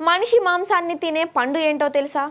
మనిషి మాంసాన్ని తినే పండు ఏంటో తెలుసా?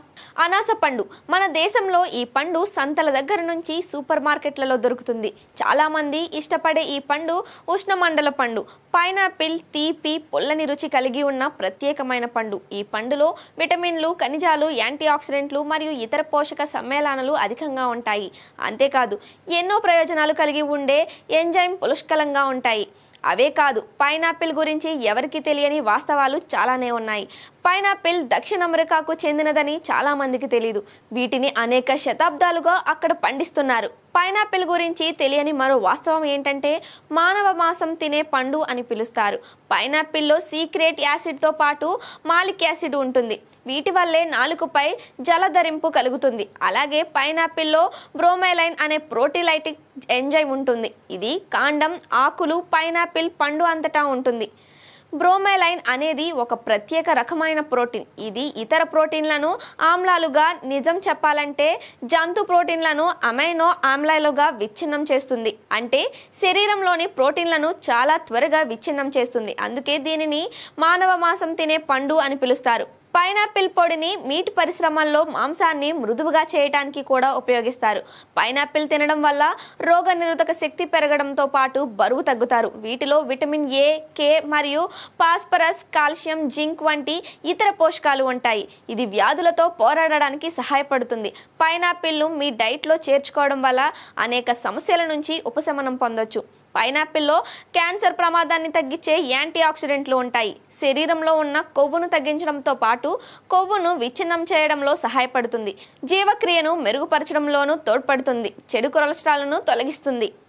అనాస పండు. మన దేశంలో ఈ పండు సంతల దగ్గర నుంచి సూపర్ మార్కెట్లలో దొరుకుతుంది. చాలా మంది ఇష్టపడే ఈ పండు ఉష్ణమండల పండు. పైనాపిల్ తీపి పొల్లని రుచి కలిగి ఉన్న ప్రత్యేకమైన పండు. ఈ పండులో విటమిన్లు, ఖనిజాలు, యాంటీ ఆక్సిడెంట్లు మరియు ఇతర పోషక సమ్మేళనాలు అధికంగా ఉంటాయి. అంతేకాదు ఎన్నో ప్రయోజనాలు కలిగి ఉండే ఎంజైమ్ పుష్కలంగా ఉంటాయి. అవే కాదు, పైనాపిల్ గురించి ఎవరికి తెలియని వాస్తవాలు చాలానే ఉన్నాయి. పైనాపిల్ దక్షిణ అమెరికాకు చెందినదని చాలా మందికి తెలియదు. వీటిని అనేక శతాబ్దాలుగా అక్కడ పండిస్తున్నారు. పైనాపిల్ గురించి తెలియని మరో వాస్తవం ఏంటంటే మానవ మాంసం తినే పండు అని పిలుస్తారు. పైనాపిల్లో సీక్రెట్ యాసిడ్తో పాటు మాలిక్ యాసిడ్ ఉంటుంది. వీటి వల్లే నాలుకపై జలధరింపు కలుగుతుంది. అలాగే పైనాపిల్లో బ్రోమెలైన్ అనే ప్రోటీలైటిక్ ఎంజైమ్ ఉంటుంది. ఇది కాండం, ఆకులు, పైనాపిల్ పండు అంతటా ఉంటుంది. బ్రోమెలైన్ అనేది ఒక ప్రత్యేక రకమైన ప్రోటీన్. ఇది ఇతర ప్రోటీన్లను ఆమ్లాలుగా, నిజం చెప్పాలంటే జంతు ప్రోటీన్లను అమైనో ఆమ్లాలుగా విచ్ఛిన్నం చేస్తుంది. అంటే శరీరంలోని ప్రోటీన్లను చాలా త్వరగా విచ్ఛిన్నం చేస్తుంది. అందుకే దీనిని మానవ మాంసం తినే పండు అని పిలుస్తారు. పైనాపిల్ పొడిని మీట్ పరిశ్రమల్లో మాంసాన్ని మృదువుగా చేయడానికి కూడా ఉపయోగిస్తారు. పైనాపిల్ తినడం వల్ల రోగ నిరోధక శక్తి పెరగడంతో పాటు బరువు తగ్గుతారు. వీటిలో విటమిన్ ఏ, కే మరియు ఫాస్ఫరస్, కాల్షియం, జింక్ వంటి ఇతర పోషకాలు ఉంటాయి. ఇది వ్యాధులతో పోరాడడానికి సహాయపడుతుంది. పైనాపిల్ను మీ డైట్లో చేర్చుకోవడం వల్ల అనేక సమస్యల నుంచి ఉపశమనం పొందొచ్చు. పైనాపిల్లో క్యాన్సర్ ప్రమాదాన్ని తగ్గించే యాంటీ ఆక్సిడెంట్లు ఉంటాయి. శరీరంలో ఉన్న కొవ్వును తగ్గించడంతో పాటు కొవ్వును విచ్ఛిన్నం చేయడంలో సహాయపడుతుంది. జీవక్రియను మెరుగుపరచడంలోనూ తోడ్పడుతుంది. చెడు కొలెస్ట్రాల్ను తొలగిస్తుంది.